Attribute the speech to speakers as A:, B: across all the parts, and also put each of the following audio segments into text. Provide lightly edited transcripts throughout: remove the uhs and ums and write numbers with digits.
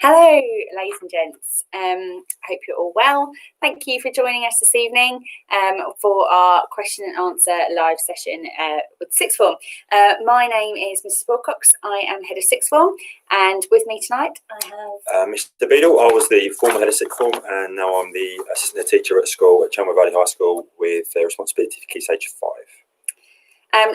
A: Hello, ladies and gents. Hope you're all well. Thank you for joining us this evening for our question and answer live session with Sixth Form. My name is Mrs. Wilcox. I am Head of Sixth Form, and with me tonight I have
B: Mr. Beadle. I was the former Head of Sixth Form, and now I'm the Assistant Teacher at school at Chelmsford Valley High School with responsibility for Key Stage 5.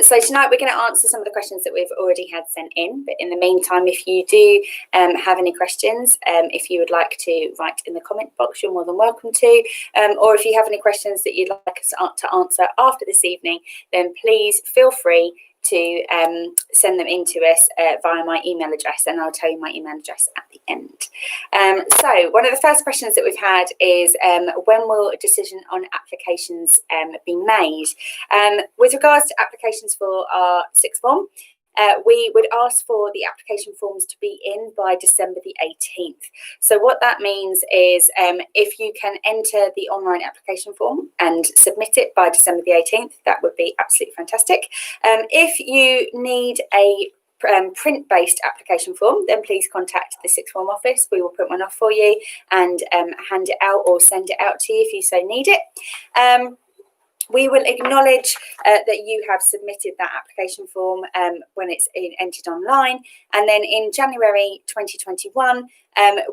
A: So tonight we're going to answer some of the questions that we've already had sent in, but in the meantime, if you do have any questions, if you would like to write in the comment box, you're more than welcome to, or if you have any questions that you'd like us to answer after this evening, then please feel free to send them in to us via my email address, and I'll tell you my email address at the end. So one of the first questions that we've had is when will a decision on applications be made? With regards to applications for our Sixth Form, we would ask for the application forms to be in by December the 18th. So what that means is if you can enter the online application form and submit it by December the 18th, that would be absolutely fantastic. If you need a print-based application form, then please contact the Sixth Form office. We will print one off for you and hand it out or send it out to you if you so need it. We will acknowledge that you have submitted that application form when it's entered online, and then in January 2021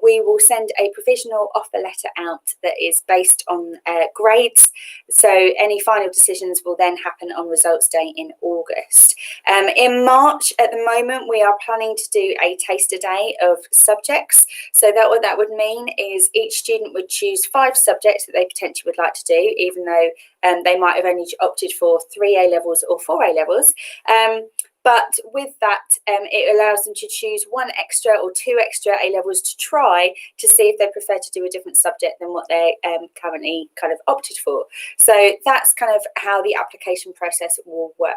A: we will send a provisional offer letter out that is based on grades, so any final decisions will then happen on results day in August. In March at the moment we are planning to do a taster day of subjects, so that what that would mean is each student would choose 5 subjects that they potentially would like to do, even though they might have only opted for 3 A-levels or 4 A-levels. But with that, it allows them to choose 1 extra or 2 extra A-levels to try to see if they prefer to do a different subject than what they currently kind of opted for. So that's kind of how the application process will work.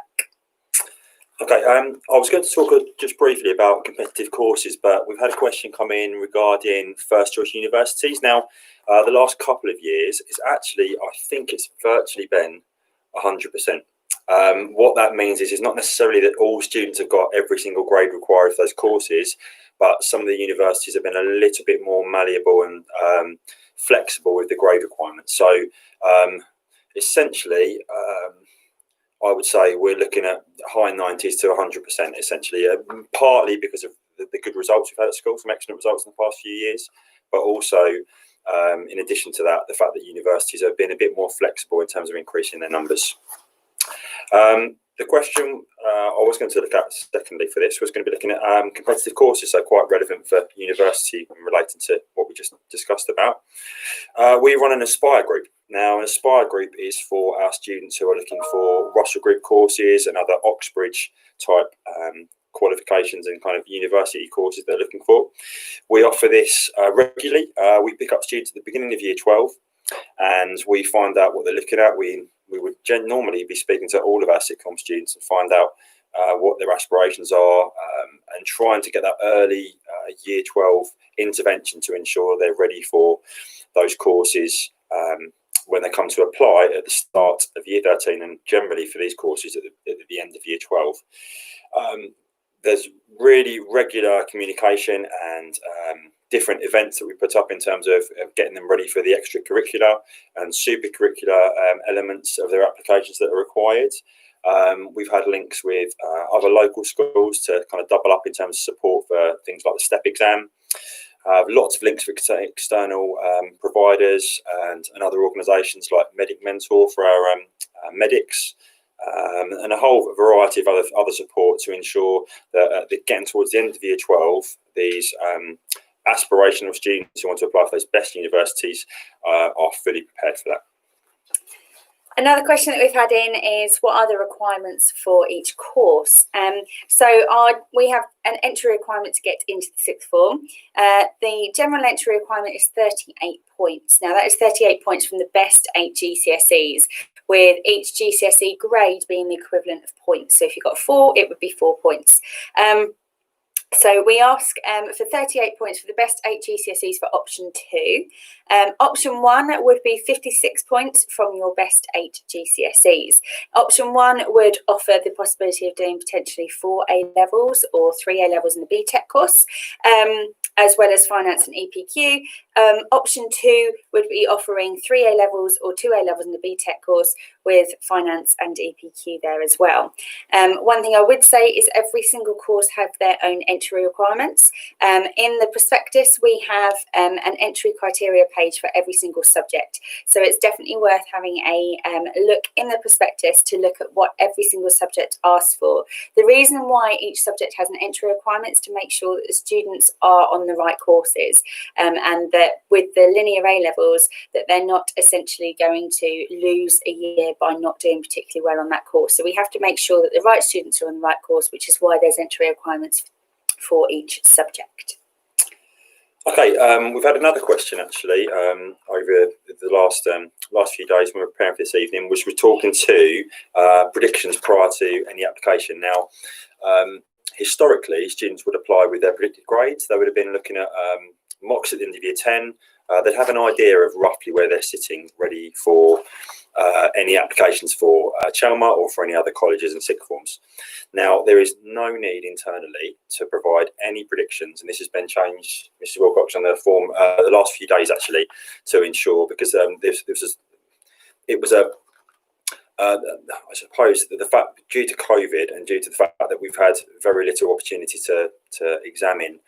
B: Okay, I was going to talk just briefly about competitive courses, but we've had a question come in regarding first choice universities. Now, the last couple of years, it's actually, I think it's virtually been 100%. What that means is it's not necessarily that all students have got every single grade required for those courses, but some of the universities have been a little bit more malleable and flexible with the grade requirements. So essentially, I would say we're looking at high 90s to 100% essentially, partly because of the good results we've had at school, some excellent results in the past few years, but also in addition to that, the fact that universities have been a bit more flexible in terms of increasing their numbers. The question I was going to look at secondly for this was going to be looking at competitive courses, so quite relevant for university and relating to what we just discussed about. We run an Aspire group. Now, an Aspire group is for our students who are looking for Russell Group courses and other Oxbridge type qualifications and kind of university courses they're looking for. We offer this regularly. We pick up students at the beginning of year 12 and we find out what they're looking at. We would normally be speaking to all of our Sixth Form students and find out what their aspirations are and trying to get that early year 12 intervention to ensure they're ready for those courses when they come to apply at the start of year 13 and generally for these courses at the end of year 12. There's really regular communication and different events that we put up in terms of getting them ready for the extracurricular and supercurricular elements of their applications that are required. We've had links with other local schools to kind of double up in terms of support for things like the STEP exam. Lots of links for external providers and other organisations like Medic Mentor for our medics, and a whole variety of other support to ensure that getting towards the end of year 12, these aspirational students who want to apply for those best universities are fully prepared for that.
A: Another question that we've had in is what are the requirements for each course? We have an entry requirement to get into the Sixth Form. The general entry requirement is 38 points. Now that is 38 points from the best 8 GCSEs, with each GCSE grade being the equivalent of points. So if you got 4, it would be 4 points. So we ask for 38 points for the best 8 GCSEs for option 2. Option 1 would be 56 points from your best 8 GCSEs. Option 1 would offer the possibility of doing potentially 4 A-levels or 3 A-levels in the BTEC course, as well as finance and EPQ. Option 2 would be offering 3 A-levels or 2 A-levels in the BTEC course with finance and EPQ there as well. One thing I would say is every single course have their own entry requirements. In the prospectus, we have an entry criteria page for every single subject. So it's definitely worth having a look in the prospectus to look at what every single subject asks for. The reason why each subject has an entry requirement is to make sure that the students are on the right courses, and that with the linear A-levels, that they're not essentially going to lose a year by not doing particularly well on that course. So we have to make sure that the right students are on the right course, which is why there's entry requirements for each subject.
B: Okay, we've had another question actually over the last few days when we were preparing for this evening, which we're talking to predictions prior to any application. Now, historically, students would apply with their predicted grades. They would have been looking at mocks at the end of year 10. They'd have an idea of roughly where they're sitting, ready for any applications for Chelmer or for any other colleges and sixth forms. Now, there is no need internally to provide any predictions, and this has been changed, Mrs. Wilcox, on the form the last few days actually, to ensure, because it was a I suppose that the fact, due to COVID and due to the fact that we've had very little opportunity to examine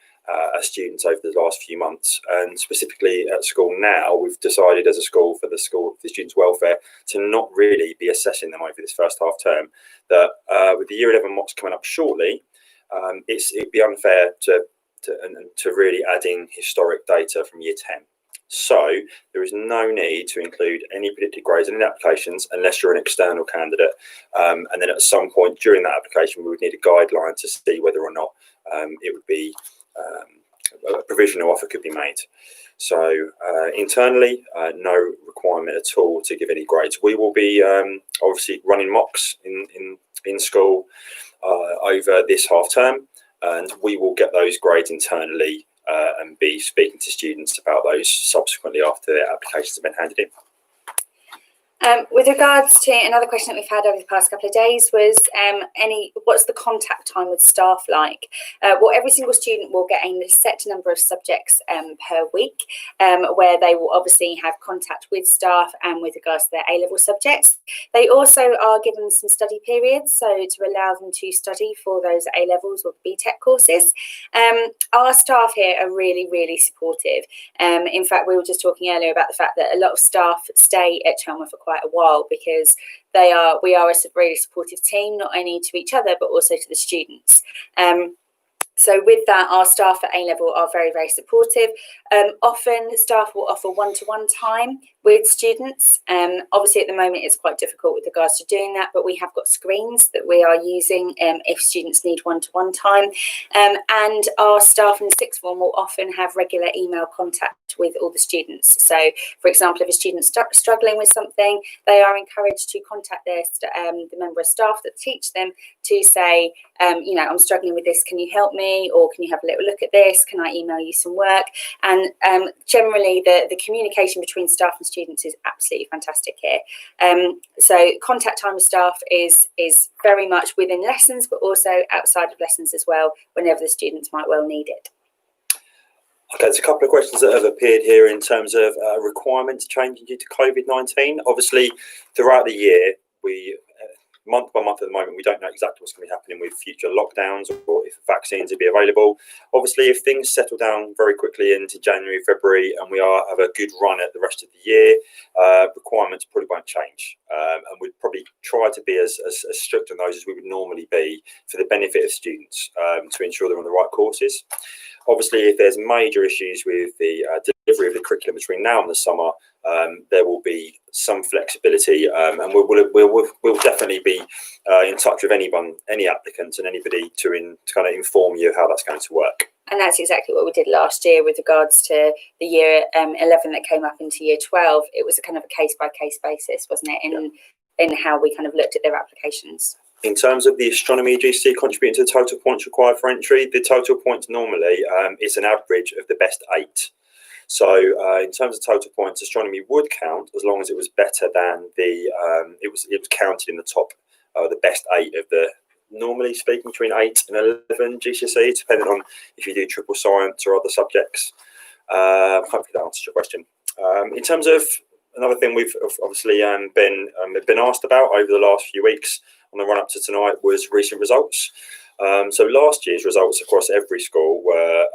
B: as students over the last few months, and specifically at school now, we've decided as a school for the students' welfare to not really be assessing them over this first half term. That with the year 11 mocks coming up shortly, it'd be unfair to really add in historic data from year 10. So there is no need to include any predicted grades in any applications unless you're an external candidate, and then at some point during that application we would need a guideline to see whether or not it would be a provisional offer could be made. So internally, no requirement at all to give any grades. We will be obviously running mocks in school over this half term, and we will get those grades internally and be speaking to students about those subsequently after their applications have been handed in.
A: With regards to another question that we've had over the past couple of days was what's the contact time with staff like? Well, every single student will get a set number of subjects per week, where they will obviously have contact with staff and with regards to their A-level subjects. They also are given some study periods, so to allow them to study for those A-levels or BTEC courses. Our staff here are really, really supportive. In fact, we were just talking earlier about the fact that a lot of staff stay at Chelmer for quite a while because we are a really supportive team, not only to each other but also to the students. So with that, our staff at A-level are very, very supportive. Often staff will offer one-to-one time with students. Obviously at the moment it's quite difficult with regards to doing that, but we have got screens that we are using if students need one-to-one time. And our staff in sixth form will often have regular email contact with all the students. So for example, if a student's struggling with something, they are encouraged to contact the member of staff that teach them to say, I'm struggling with this, can you help me? Or can you have a little look at this? Can I email you some work? And generally the communication between staff and students is absolutely fantastic here. So contact time with staff is very much within lessons, but also outside of lessons as well, whenever the students might well need it.
B: Okay, there's a couple of questions that have appeared here in terms of requirements changing due to COVID-19. Obviously, throughout the year, we month by month at the moment, we don't know exactly what's going to be happening with future lockdowns or if vaccines will be available. Obviously, if things settle down very quickly into January, February, and we have a good run at the rest of the year, requirements probably won't change. And we'd probably try to be as strict on those as we would normally be for the benefit of students, to ensure they're on the right courses. Obviously, if there's major issues with the delivery of the curriculum between now and the summer, there will be some flexibility, and we'll definitely be in touch with any applicants and anybody to kind of inform you how that's going to work. And
A: that's exactly what we did last year with regards to the year 11 that came up into year 12. It was a kind of a case-by-case basis, wasn't it, in how we kind of looked at their applications.
B: In terms of the astronomy GCSE contributing to the total points required for entry, the total points normally is an average of the best 8. So in terms of total points, astronomy would count as long as it was better than the it was counted in the top the best 8 of the, normally speaking, between 8 and 11 GCSE, depending on if you do triple science or other subjects. Hopefully that answers your question. In terms of another thing we've obviously been asked about over the last few weeks on the run up to tonight was recent results. So last year's results across every school were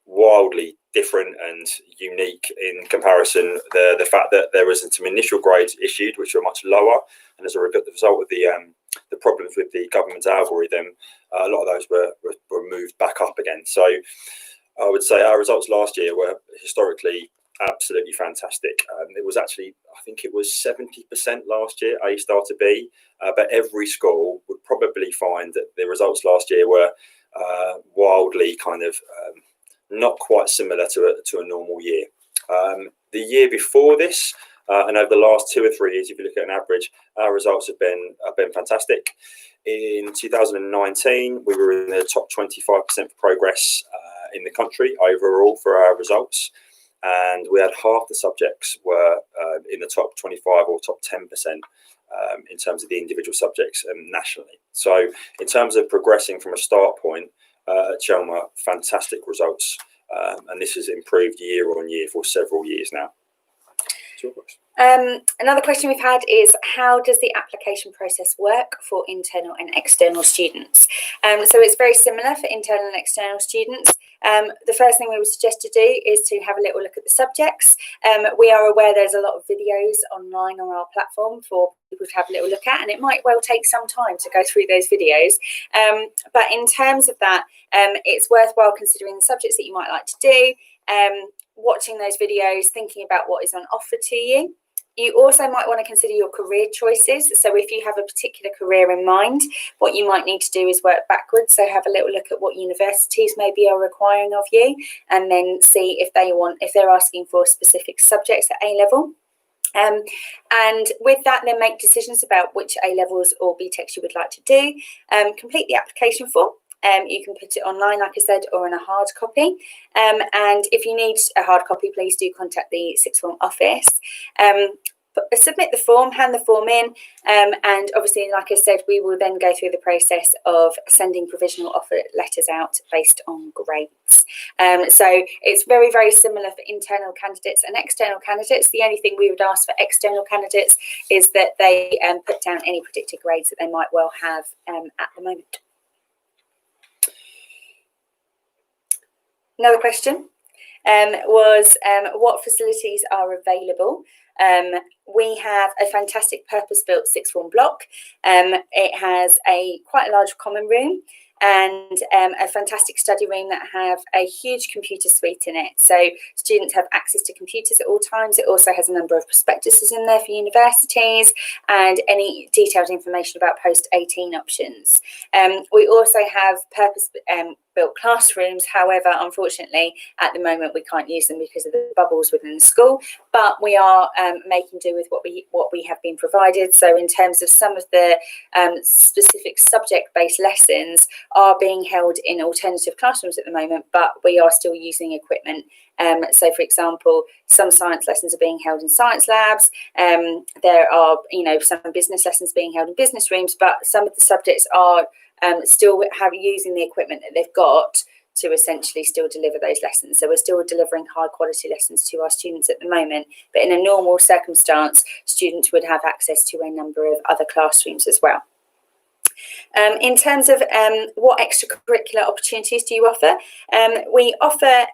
B: wildly different and unique in comparison. The fact that there was some initial grades issued which were much lower, and as a result of the problems with the government's algorithm, a lot of those were moved back up again. So I would say our results last year were historically absolutely fantastic. It was actually, I think it was 70% last year, A star to B, but every school would probably find that the results last year were wildly kind of not quite similar to a normal year. The year before this, and over the last 2 or 3 years, if you look at an average, our results have been fantastic. In 2019, we were in the top 25% for progress in the country overall for our results, and we had half the subjects were in the top 25 or top 10% in terms of the individual subjects nationally. So in terms of progressing from a start point at Chelmer, fantastic results, and this has improved year on year for several years now.
A: Another question we've had is, how does the application process work for internal and external students? So it's very similar for internal and external students. The first thing we would suggest to do is to have a little look at the subjects. We are aware there's a lot of videos online on our platform for people to have a little look at, and it might well take some time to go through those videos. But in terms of that, it's worthwhile considering the subjects that you might like to do, watching those videos, thinking about what is on offer to you. You also might want to consider your career choices. So if you have a particular career in mind, what you might need to do is work backwards. So have a little look at what universities maybe are requiring of you, and then see if they're asking for specific subjects at A-level. And with that, then make decisions about which A-levels or BTECs you would like to do. Complete the application form. You can put it online, like I said, or in a hard copy. And if you need a hard copy, please do contact the Sixth Form office. Submit the form, hand the form in, and obviously, like I said, we will then go through the process of sending provisional offer letters out based on grades. So it's very, very similar for internal candidates and external candidates. The only thing we would ask for external candidates is that they put down any predicted grades that they might well have at the moment. Another question was what facilities are available. We have a fantastic purpose-built sixth form block. It has quite a large common room and a fantastic study room that have a huge computer suite in it. So students have access to computers at all times. It also has a number of prospectuses in there for universities and any detailed information about post-18 options. We also have purpose-built classrooms. However, unfortunately, at the moment, we can't use them because of the bubbles within the school, but we are making do with what we have been provided. So in terms of some of the specific subject-based lessons are being held in alternative classrooms at the moment, but we are still using equipment. So, for example, some science lessons are being held in science labs. There are, some business lessons being held in business rooms, but some of the subjects are still using the equipment that they've got to essentially still deliver those lessons. So we're still delivering high quality lessons to our students at the moment, but in a normal circumstance, students would have access to a number of other classrooms as well. In terms of what extracurricular opportunities do you offer? We offer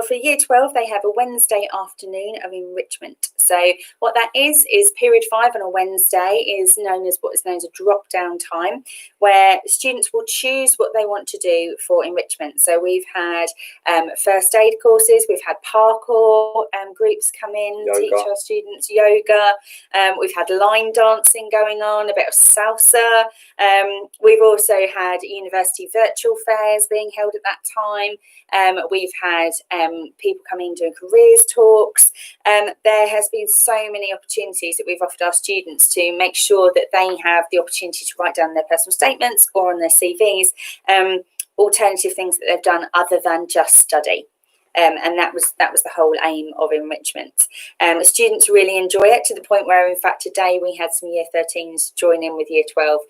A: for Year 12, they have a Wednesday afternoon of enrichment. So what that is period 5 on a Wednesday is what is known as a drop-down time, where students will choose what they want to do for enrichment. So we've had first aid courses, we've had parkour groups come in, teach our students yoga, we've had line dancing going on, a bit of salsa, We've also had university virtual fairs being held at that time. We've had people coming in doing careers talks. There has been so many opportunities that we've offered our students to make sure that they have the opportunity to write down their personal statements or on their CVs, alternative things that they've done other than just study. And that was the whole aim of enrichment. Students really enjoy it, to the point where, in fact, today we had some Year 13s join in with Year 12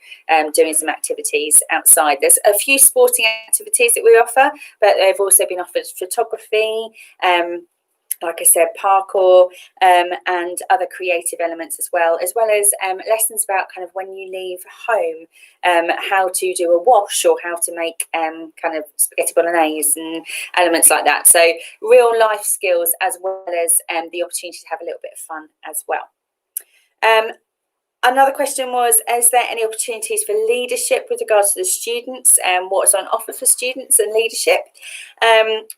A: doing some activities outside. There's a few sporting activities that we offer, but they've also been offered photography, like I said, parkour, and other creative elements as well as lessons about kind of when you leave home, how to do a wash or how to make kind of spaghetti bolognese and elements like that. So real life skills, as well as the opportunity to have a little bit of fun as well. Another question was, is there any opportunities for leadership with regards to the students, and what's on offer for students and leadership?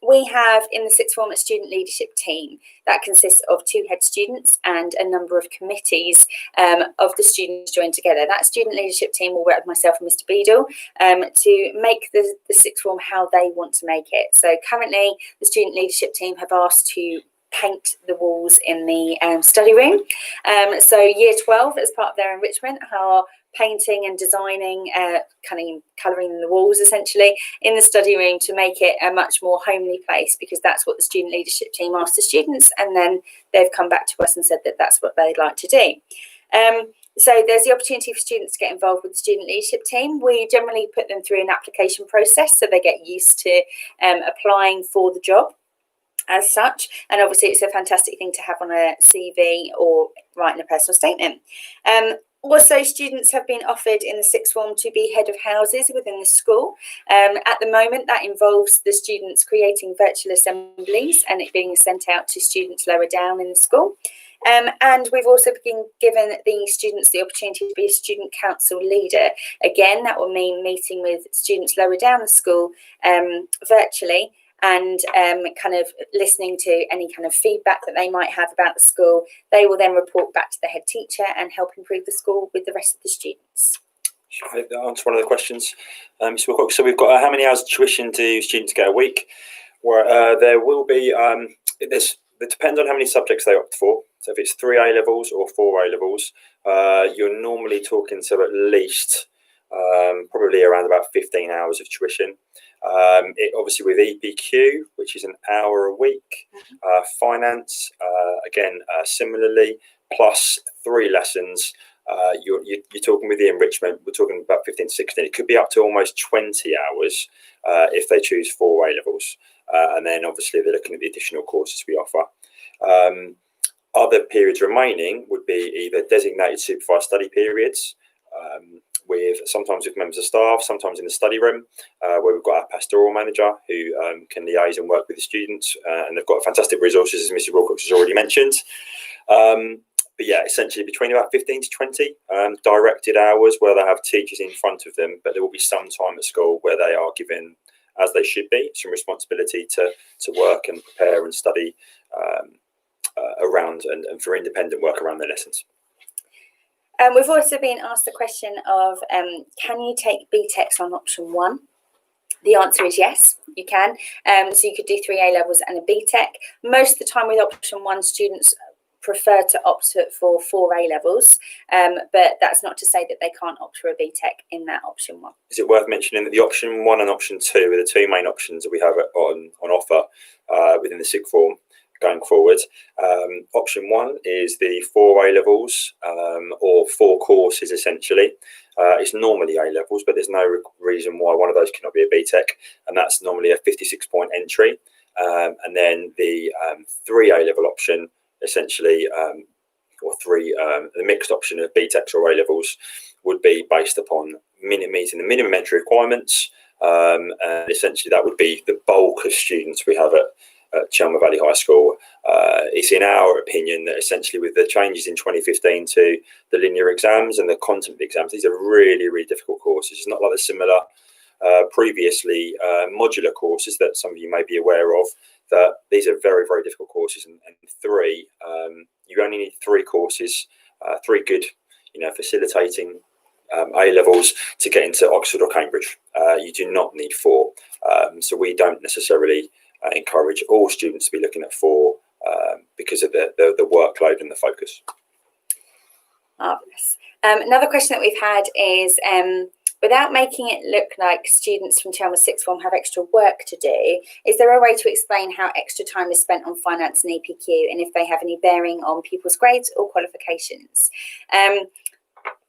A: We have in the Sixth Form a student leadership team that consists of 2 head students and a number of committees of the students joined together. That student leadership team will work with myself and Mr. Beadle to make the Sixth Form how they want to make it. So currently the student leadership team have asked to paint the walls in the study room. So Year 12, as part of their enrichment, are painting and designing, colouring the walls essentially in the study room to make it a much more homely place, because that's what the student leadership team asked the students, and then they've come back to us and said that that's what they'd like to do. So there's the opportunity for students to get involved with the student leadership team. We generally put them through an application process so they get used to applying for the job as such, and obviously it's a fantastic thing to have on a CV or writing a personal statement. Also, students have been offered in the Sixth Form to be head of houses within the school. At the moment, that involves the students creating virtual assemblies and it being sent out to students lower down in the school. And we've also been given the students the opportunity to be a student council leader. Again, that will mean meeting with students lower down the school virtually, and kind of listening to any kind of feedback that they might have about the school. They will then report back to the head teacher and help improve the school with the rest of the students.
B: Shall I answer one of the questions? So we've got how many hours of tuition do students get a week? Where there will be, it depends on how many subjects they opt for. So if it's 3 A levels or 4 A levels, you're normally talking to at least probably around about 15 hours of tuition. Obviously with EPQ, which is an hour a week, finance, again, similarly, plus 3 lessons. You're talking with the enrichment, we're talking about 15 to 16. It could be up to almost 20 hours if they choose 4 A levels. And then obviously they're looking at the additional courses we offer. Other periods remaining would be either designated supervised study periods, sometimes with members of staff, sometimes in the study room, where we've got our pastoral manager who can liaise and work with the students, and they've got fantastic resources, as Mrs. Wilcox has already mentioned. But yeah, essentially between about 15 to 20 directed hours where they have teachers in front of them, but there will be some time at school where they are given, as they should be, some responsibility to work and prepare and study around and for independent work around their lessons.
A: We've also been asked the question of, can you take BTECs on option 1? The answer is yes, you can. So you could do 3 A levels and a BTEC. Most of the time with option 1, students prefer to opt for 4 A levels, but that's not to say that they can't opt for a BTEC in that option 1.
B: Is it worth mentioning that the option 1 and option 2 are the 2 main options that we have on offer within the Sixth Form going forward? Option 1 is the 4 A levels or 4 courses essentially. It's normally A levels, but there's no reason why one of those cannot be a BTEC, and that's normally a 56-point entry. And then the 3 A level option, essentially, or the mixed option of BTECs or A levels, would be based upon meeting the minimum entry requirements, and essentially that would be the bulk of students we have at Chelmer Valley High School. It's in our opinion that essentially with the changes in 2015 to the linear exams and the content of the exams, these are really, really difficult courses. It's not like the similar previously modular courses that some of you may be aware of. That these are very, very difficult courses, and 3, you only need 3 courses, 3 good, facilitating A-levels to get into Oxford or Cambridge. You do not need 4. So we don't necessarily encourage all students to be looking at 4 because of the workload and the focus.
A: Marvellous. Another question that we've had is, without making it look like students from Chelmsford Sixth Form have extra work to do, is there a way to explain how extra time is spent on finance and APQ, and if they have any bearing on pupils' grades or qualifications?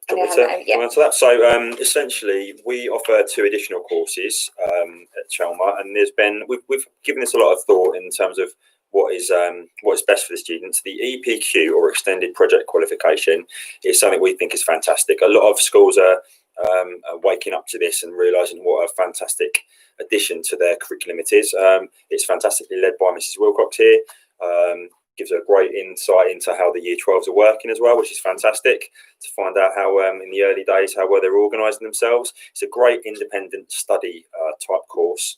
B: Do you want me to answer that? So essentially, we offer 2 additional courses at Chelmer, and we've given this a lot of thought in terms of what is best for the students. The EPQ, or Extended Project Qualification, is something we think is fantastic. A lot of schools are waking up to this and realising what a fantastic addition to their curriculum it is. It's fantastically led by Mrs. Wilcox here. Gives a great insight into how the Year 12s are working as well, which is fantastic to find out how in the early days how well they're organising themselves. It's a great independent study type course.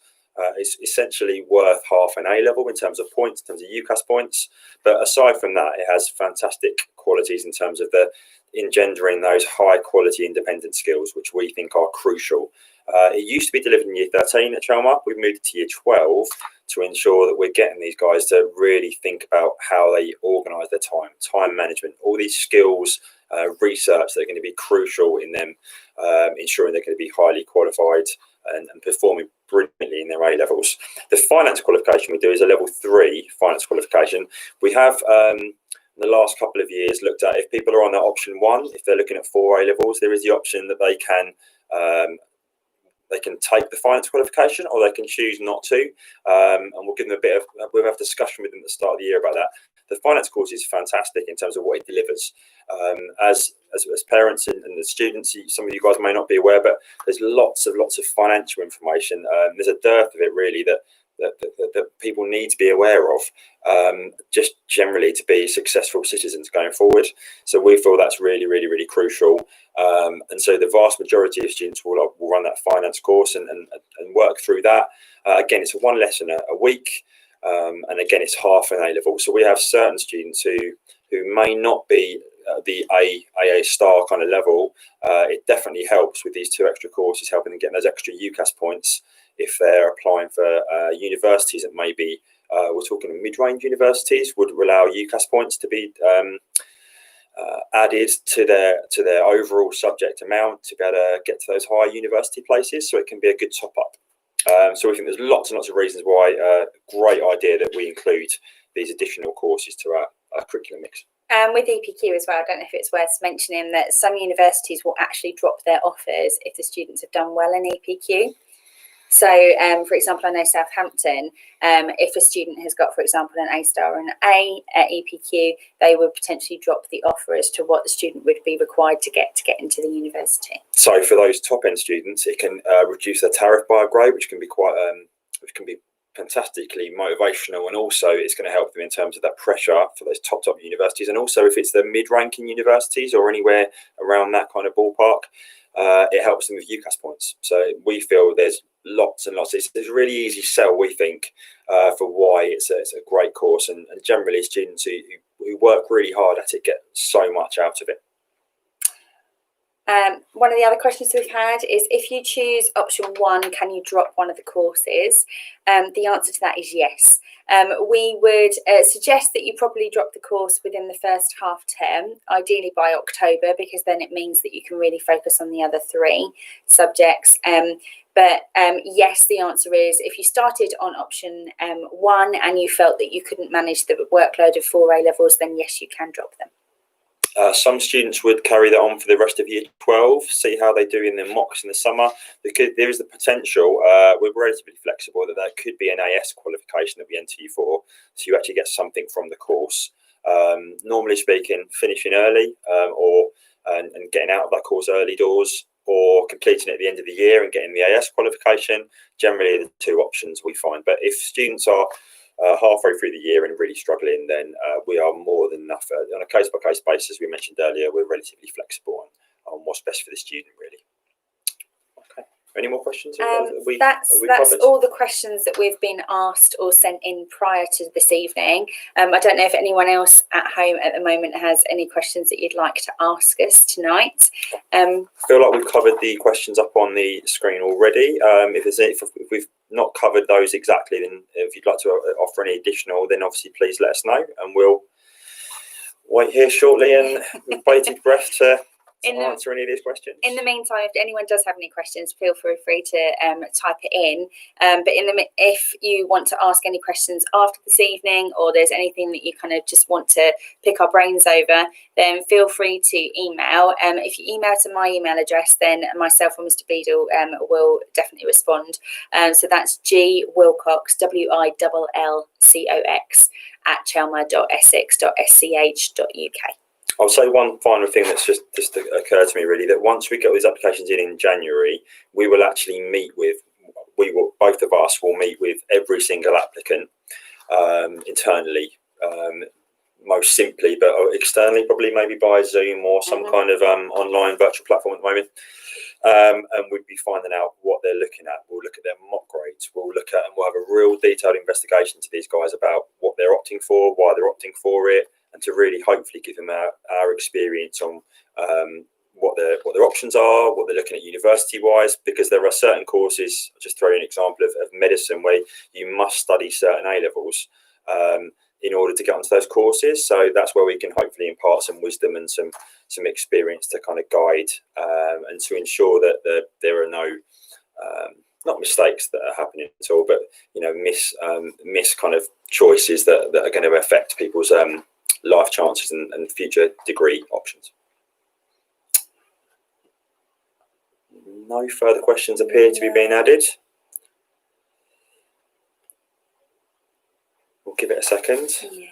B: It's essentially worth half an A-level in terms of points, in terms of UCAS points. But aside from that, it has fantastic qualities in terms of the engendering those high quality independent skills, which we think are crucial. It used to be delivered in Year 13 at Chelmer. We've moved it to Year 12 to ensure that we're getting these guys to really think about how they organise their time management, all these skills, research that are going to be crucial in them, ensuring they're going to be highly qualified and performing brilliantly in their A-levels. The finance qualification we do is a level 3 finance qualification. We have in the last couple of years looked at, if people are on that option 1, if they're looking at 4 A-levels, there is the option that they can take the finance qualification, or they can choose not to, and we'll give them we'll have a discussion with them at the start of the year about that. The finance course is fantastic in terms of what it delivers. As parents and the students, some of you guys may not be aware, but there's lots of financial information. There's a dearth of it really that people need to be aware of, just generally to be successful citizens going forward. So we feel that's really, really, really crucial. And so the vast majority of students will run that finance course and work through that. Again, it's 1 lesson a week, and again, it's half an A-level. So we have certain students who may not be the AA star kind of level. It definitely helps with these 2 extra courses, helping them get those extra UCAS points if they're applying for universities that maybe we're talking mid-range universities would allow UCAS points to be added to their overall subject amount to be able to get to those high university places. So it can be a good top up. So we think there's lots and lots of reasons why. Great idea that we include these additional courses to our curriculum mix.
A: With EPQ as well, I don't know if it's worth mentioning that some universities will actually drop their offers if the students have done well in EPQ. So, for example, I know Southampton, if a student has got, for example, an A star or an A at EPQ, they would potentially drop the offer as to what the student would be required to get into the university.
B: So for those top end students, it can reduce their tariff by a grade, which can be fantastically motivational, and also it's going to help them in terms of that pressure for those top universities. And also if it's the mid-ranking universities or anywhere around that kind of ballpark, it helps them with UCAS points. So we feel there's lots and lots. It's a really easy sell, we think, for why it's a great course, and generally students who work really hard at it get so much out of it.
A: One of the other questions we've had is, if you choose option 1, can you drop one of the courses? The answer to that is yes. We would suggest that you probably drop the course within the first half term, ideally by October, because then it means that you can really focus on the other 3 subjects. But yes, the answer is, if you started on option 1 and you felt that you couldn't manage the workload of 4 A-levels, then yes, you can drop them.
B: Some students would carry that on for the rest of Year 12, see how they do in their mocks in the summer. Because there is the potential, we're relatively flexible, that there could be an AS qualification that we enter you for, so you actually get something from the course. Normally speaking, finishing early and getting out of that course early doors, or completing it at the end of the year and getting the AS qualification, generally the 2 options we find. But if students are halfway through the year and really struggling, then we are more than enough. On a case-by-case basis, we mentioned earlier, we're relatively flexible on what's best for the student, really. Okay. Any more questions?
A: That's all the questions that we've been asked or sent in prior to this evening. I don't know if anyone else at home at the moment has any questions that you'd like to ask us tonight.
B: I feel like we've covered the questions up on the screen already. If we've not covered those exactly, then if you'd like to offer any additional, then obviously please let us know, and we'll wait here shortly and with bated breath to answer any of these questions.
A: In the meantime, if anyone does have any questions, feel free to type it in. But if you want to ask any questions after this evening, or there's anything that you kind of just want to pick our brains over, then feel free to email. If you email to my email address, then myself or Mr. Beadle will definitely respond. So that's gwilcox, WILLCOX @chelmer.essex.sch.uk.
B: I'll say one final thing that's just occurred to me, really, that once we get these applications in January, we will actually both of us will meet with every single applicant internally, most simply, but externally, probably maybe by Zoom or some kind of online virtual platform at the moment. And we'd be finding out what they're looking at. We'll look at their mock grades. We'll have a real detailed investigation to these guys about what they're opting for, why they're opting for it, and to really hopefully give them our experience on what their options are, what they're looking at university-wise, because there are certain courses, I'll just throw you an example of medicine, where you must study certain A-levels in order to get onto those courses. So that's where we can hopefully impart some wisdom and some experience to kind of guide and to ensure that there are no not mistakes that are happening at all, but miss kind of choices that are going to affect people's life chances and future degree options. No further questions appear to be being added. We'll give it a second.
A: Yeah.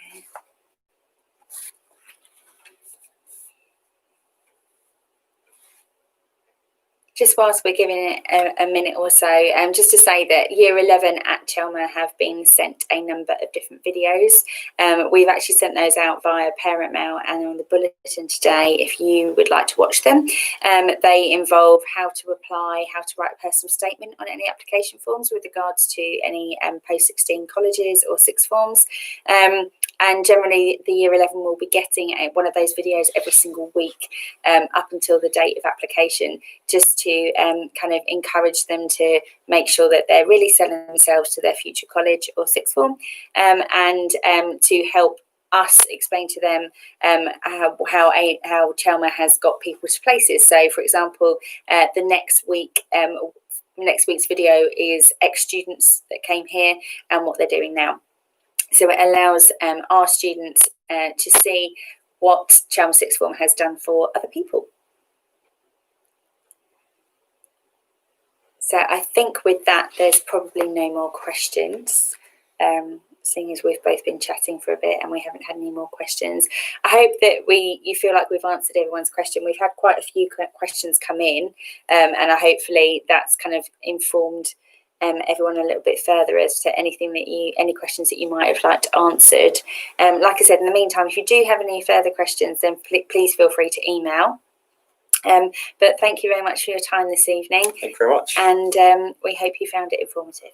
A: Just whilst we're giving it a minute or so, just to say that Year 11 at Chelmer have been sent a number of different videos. We've actually sent those out via parent mail and on the bulletin today if you would like to watch them. They involve how to apply, how to write a personal statement on any application forms with regards to any post-16 colleges or sixth forms. And generally the Year 11 will be getting one of those videos every single week up until the date of application, just to kind of encourage them to make sure that they're really selling themselves to their future college or sixth form, and to help us explain to them how Chelmer has got people to places. So, for example, the next week's video is ex-students that came here and what they're doing now. So it allows our students to see what Chelmer Sixth Form has done for other people. So I think with that, there's probably no more questions, seeing as we've both been chatting for a bit and we haven't had any more questions. I hope that you feel like we've answered everyone's question. We've had quite a few questions come in, and hopefully that's kind of informed everyone a little bit further as to any questions that you might have liked answered. Like I said, in the meantime, if you do have any further questions, then please feel free to email. But thank you very much for your time this evening.
B: Thank you very much.
A: And we hope you found it informative.